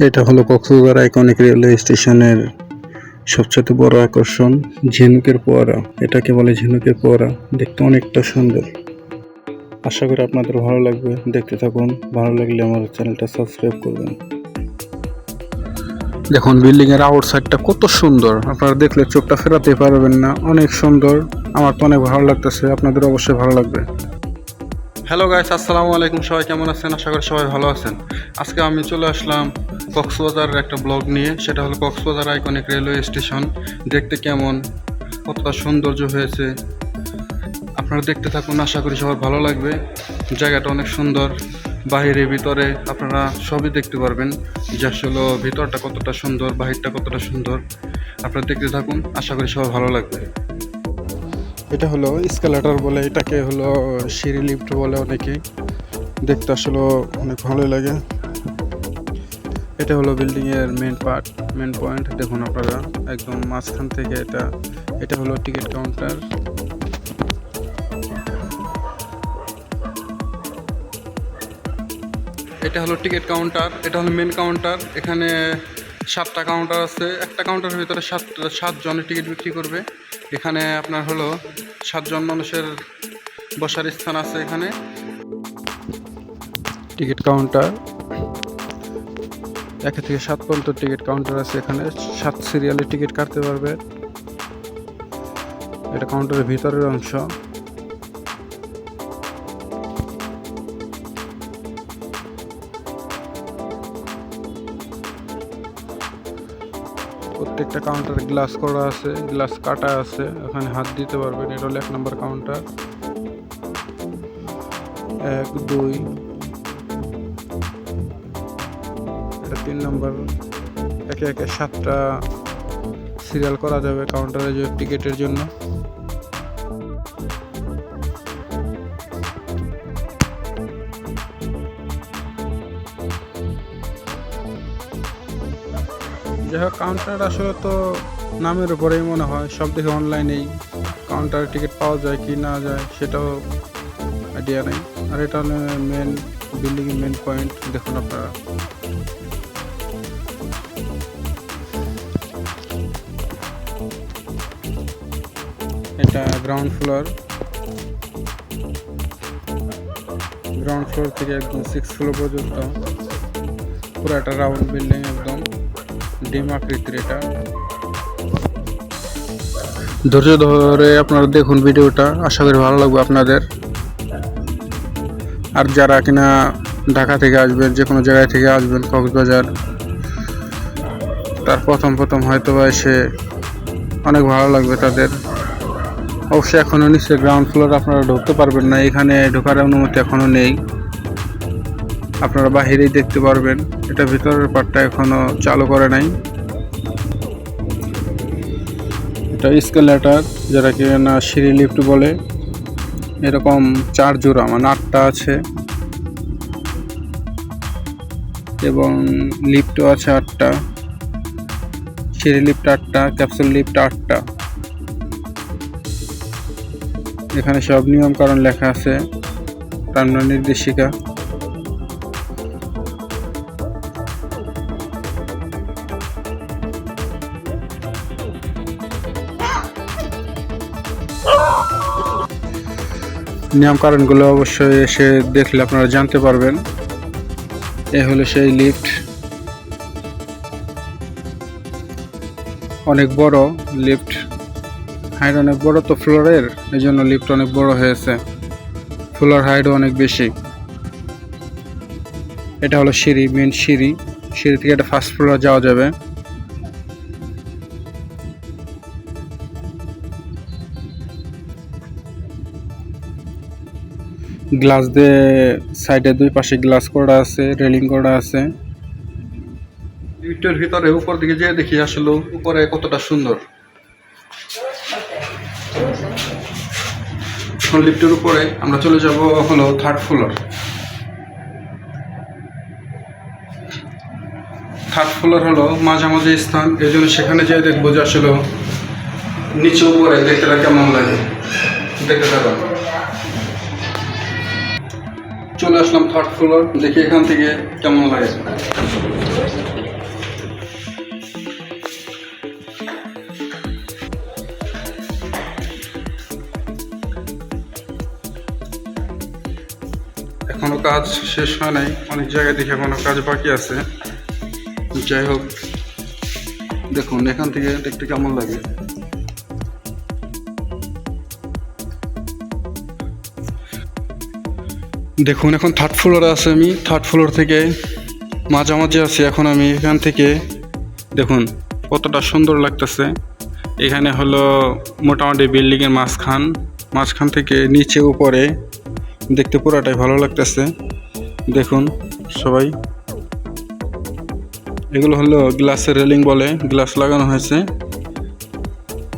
এটা হলো Cox's Bazar iconic railway স্টেশনের সবচেয়ে বড় আকর্ষণ ঝিনুকের ফোয়ারা। এটাকে বলে ঝিনুকের ফোয়ারা। দেখতে অনেকটা সুন্দর। আশা করি আপনাদের ভালো লাগবে। দেখতে থাকুন। ভালো লাগলে আমার চ্যানেলটা সাবস্ক্রাইব করবেন। দেখুন বিল্ডিং এর আউটসাইডটা কত সুন্দর, আপনারা দেখলে চোখটা ফেরাতে পারবেন না। অনেক সুন্দর। আমার তো অনেক ভালো লাগতেছে, আপনাদের অবশ্যই ভালো লাগবে। হ্যালো গাইস, আসসালামু আলাইকুম। সবাই কেমন আছেন? আশা করি সবাই ভালো আছেন। আজকে আমি চলে আসলাম কক্সবাজারের একটা ব্লগ নিয়ে। সেটা হলো কক্সবাজার আইকনিক রেলওয়ে স্টেশন। দেখতে কেমন, কতটা সৌন্দর্য হয়েছে, আপনারা দেখতে থাকুন। আশা করি সবার ভালো লাগবে। জায়গাটা অনেক সুন্দর, বাহিরে ভিতরে আপনারা সবই দেখতে পারবেন যে আসলে ভিতরটা কতটা সুন্দর, বাহিরটা কতটা সুন্দর। আপনারা দেখতে থাকুন, আশা করি সবার ভালো লাগবে। এটা হলো স্কেলেটর বলে, এটাকে হলো সিঁড়ি লিফট বলে অনেকে। দেখতে আসলে অনেক ভালোই লাগে। এটা হলো বিল্ডিং এর মেন পয়েন্ট। দেখুন আপনারা একদম মাঝখান থেকে এটা হলো টিকিট কাউন্টার। এটা হলো টিকিট কাউন্টার, এটা হলো মেন কাউন্টার। এখানে 7টা কাউন্টার আছে। একটা কাউন্টারের ভিতরে 7 জনের টিকিট বিক্রি করবে। এখানে আপনার হলো 7 জন মানুষের বসার স্থান আছে। এখানে টিকিট কাউন্টার 1 থেকে 7 পর্যন্ত টিকিট কাউন্টার আছে। এখানে 7 সিরিয়ালে টিকিট কাটতে পারবে। এটা কাউন্টারের ভিতরের অংশ। প্রত্যেকটা কাউন্টারে গ্লাস করা আছে, গ্লাস কাটা আছে, ওখানে হাত দিতে পারবেন। এটা হলো 1 নম্বর কাউন্টার। 1 2 এটা 3 নম্বর। একে একে 7টা সিরিয়াল করা যাবে কাউন্টারে যে টিকিটের জন্য। যাই হোক, কাউন্টার আসলে তো নামের উপরেই মনে হয়, সব দেখে অনলাইনেই কাউন্টারে টিকিট পাওয়া যায় কি না যায় সেটাও আইডিয়া নেই। আর এটা হলো মেন বিল্ডিং এর মেন পয়েন্ট। দেখুন আপনারা এটা গ্রাউন্ড ফ্লোর থেকে একদম 6 ফ্লোর পর্যন্ত পুরো একটা রাউন্ড বিল্ডিং, একদম ডিম আকৃতির। এটা ধৈর্য ধরে আপনারা দেখুন ভিডিওটা, আশা করি ভালো লাগবে আপনাদের। আর যারা কিনা ঢাকা থেকে আসবেন, যে কোনো জায়গায় থেকে আসবেন কক্সবাজার, তার প্রথম হয়তো বা এসে অনেক ভালো লাগবে তাদের। অবশ্যই এখনও নিচে গ্রাউন্ড ফ্লোর আপনারা ঢুকতে পারবেন না, এখানে ঢোকার অনুমতি এখনও নেই। আপনারা বাহিরেই দেখতে পারবেন। এটা ভিতরের পার্টটা এখনও চালু করে নাই। এটা স্কেলেটর, যারা কিনা সিঁড়ি লিফট বলে। এরকম 4 জোড়া, মানে 8টা আছে, এবং লিফটও আছে 8টা। সিঁড়ি লিফট 8টা, ক্যাপসুল লিফট 8টা। এখানে সব নিয়ম কারণ লেখা আছে, টার্মিনাল নির্দেশিকা। নিয়ম কারণগুলো অবশ্যই এসে দেখলে আপনারা জানতে পারবেন। এ হলো সেই লিফট, অনেক বড় লিফট। হাইট অনেক বড় তো ফ্লোরের, এই জন্য লিফট অনেক বড় হয়েছে। ফ্লোর হাইটও অনেক বেশি। এটা হলো সিঁড়ি, মেন সিঁড়ি থেকে এটা ফার্স্ট ফ্লোরে যাওয়া যাবে। গ্লাস দিয়ে সাইডে 2 পাশে গ্লাস করা আছে, রেলিং করা আছে। লিফটের ভিতরে উপর দিকে যেয়ে দেখি আসলে উপরে কতটা সুন্দর। লিফটের উপরে আমরা চলে যাব হলো 3rd ফ্লোর। 3rd ফ্লোর হলো মাঝামাঝি স্থান, এই জন্য সেখানে যেয়ে দেখবো যে আসলে নিচে উপরে দেখতে কেমন লাগে। দেখতে থাকুন। চলে আসলাম 3rd ফ্লোর, দেখি এখান থেকে কেমন লাগে। কাজ শেষ হয় নাই, অনেক জায়গায় দেখে এখনো কাজ বাকি আছে। যাই হোক, দেখুন এখান থেকে দেখতে কেমন লাগে। দেখুন এখন থার্ড ফ্লোরে আছে, আমি থার্ড ফ্লোর থেকে মাঝামাঝি আছি এখন আমি। এখান থেকে দেখুন কতটা সুন্দর লাগতেছে। এখানে হলো মোটামুটি বিল্ডিংয়ের মাঝখান থেকে নিচে উপরে দেখতে পুরাটাই ভালো লাগতেছে। দেখুন সবাই, এগুলো হলো গ্লাসের রেলিং বলে, গ্লাস লাগানো হয়েছে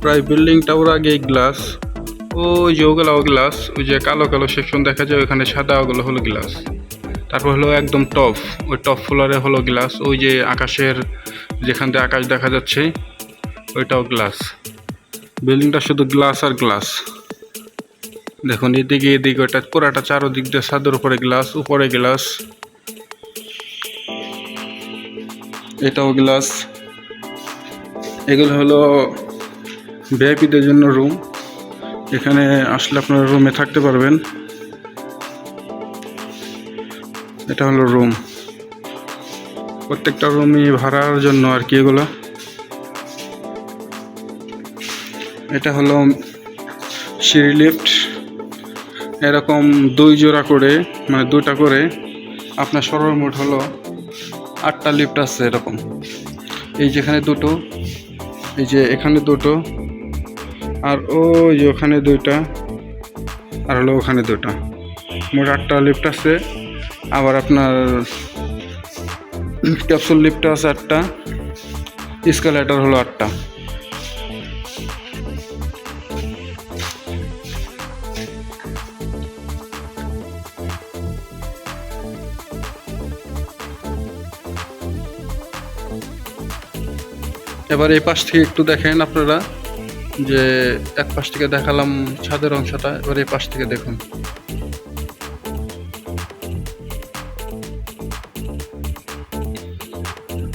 প্রায় বিল্ডিংটা ওর আগেই গ্লাস। ওই যে ওগুলো গ্লাস, ওই যে কালো কালো সেকশন দেখা যায় ওখানে সাদা, ওগুলো হলো গ্লাস। তারপর হলো একদম টপ, ওই টপ ফ্লোরে হলো গ্লাস। ওই যে আকাশের যেখান থেকে আকাশ দেখা যাচ্ছে ওইটাও গ্লাস। বিল্ডিংটা শুধু গ্লাস আর গ্লাস। দেখুন এদিকে ওইটা পুরাটা চারোদিক দিয়ে ছাদের উপরে গ্লাস, উপরে গ্লাস, এটাও গ্লাস। এগুলো হলো ভিআইপিদের জন্য রুম। এখানে আসলে আপনারা রুমে থাকতে পারবেন। এটা হলো রুম, প্রত্যেকটা রুমই ভাড়ার জন্য আর কি এগুলো। এটা হলো সিঁড়ি লিফট, এরকম 2 জোড়া করে, মানে 2টা করে আপনার সর্বমোট হলো 8টা লিফট আছে এরকম। এই যেখানে 2টো, এই যে এখানে 2টো, আর ওই যে ওখানে 2টা, আর হলো ওখানে 2টা, মোট 8টা লিফট আছে। আবার আপনার ক্যাপসুল লিফট আছে 8টা, এসকেলেটর হলো 8টা। এবার এই পাশ থেকে একটু দেখেন আপনারা, যে এক পাশ থেকে দেখালাম ছাদের অংশটা, এবার এই পাশ থেকে দেখুন।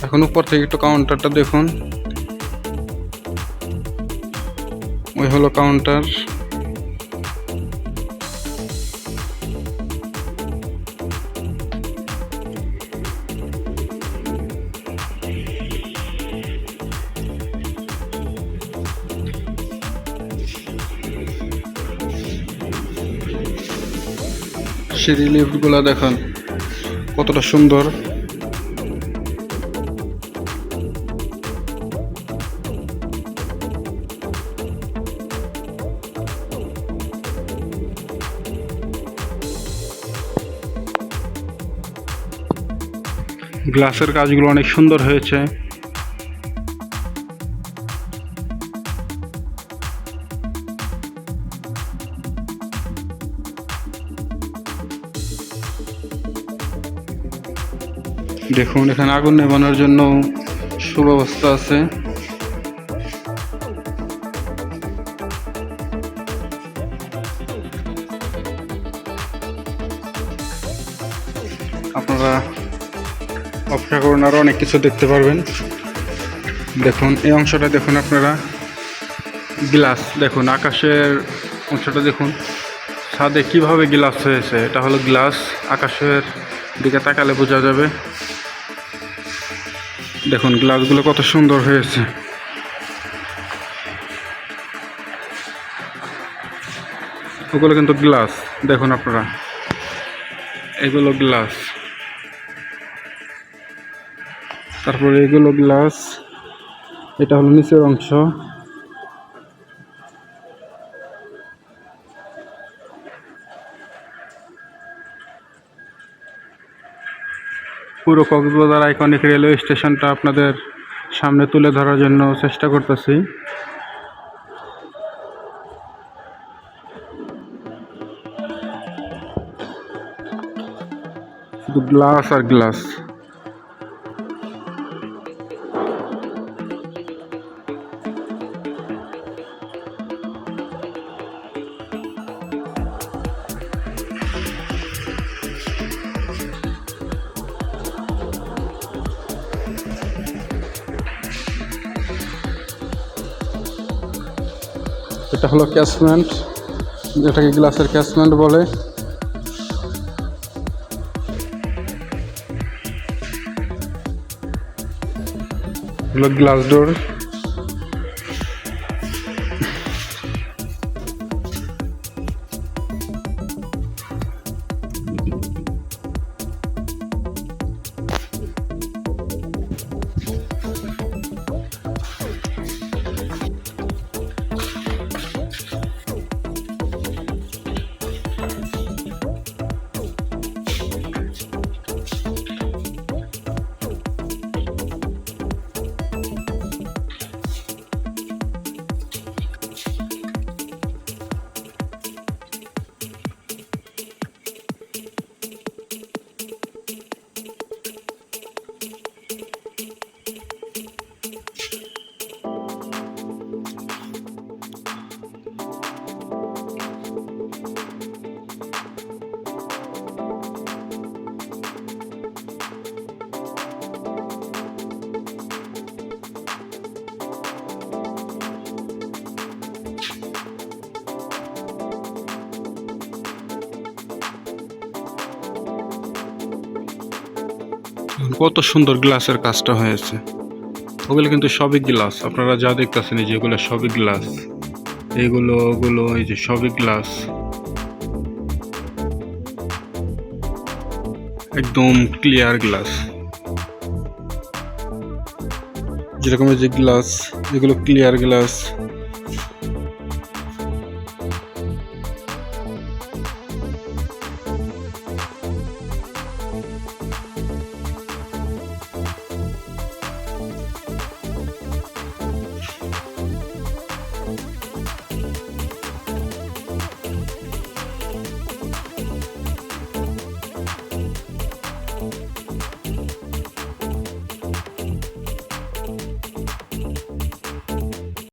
এখন উপর থেকে একটু কাউন্টারটা দেখুন, ওই হলো কাউন্টার। সিঁড়ি লিফটগুলো দেখুন কতটা সুন্দর। গ্লাসের কাজগুলো অনেক সুন্দর হয়েছে। দেখুন এখানে আগুন নেভানোর জন্য সুব্যবস্থা আছে। আপনারা অপেক্ষা করুন, আরও অনেক কিছু দেখতে পারবেন। দেখুন এই অংশটা দেখুন আপনারা, গ্লাস দেখুন, আকাশের অংশটা দেখুন, ছাদে কিভাবে গ্লাস হয়েছে। এটা হলো গ্লাস, আকাশের দিকে তাকালে বোঝা যাবে। দেখুন গ্লাসগুলো কত সুন্দর হয়েছে। ওগুলো কিন্তু গ্লাস, দেখুন আপনারা, এগুলো গ্লাস। তারপরে এগুলো গ্লাস, এটা হলো নিচের অংশ। পুরো কক্সবাজার আইকনিক রেলওয়ে স্টেশনটা আপনাদের সামনে তুলে ধরার জন্য চেষ্টা করতেছি। শুধু গ্লাস আর গ্লাস। এটা হলো ক্যাশমেন্ট, যেটাকে গ্লাসের ক্যাশমেন্ট বলে। এগুলো গ্লাস ডোর। কত সুন্দর গ্লাসের কাজটা হয়েছে। ওগুলো কিন্তু সবই গ্লাস, আপনারা যা দেখতেছেন এই যে এগুলো সবই গ্লাস। এইগুলো ওগুলো এই যে সবই গ্লাস, একদম ক্লিয়ার গ্লাস। যেরকম এই যে গ্লাস, এগুলো ক্লিয়ার গ্লাস।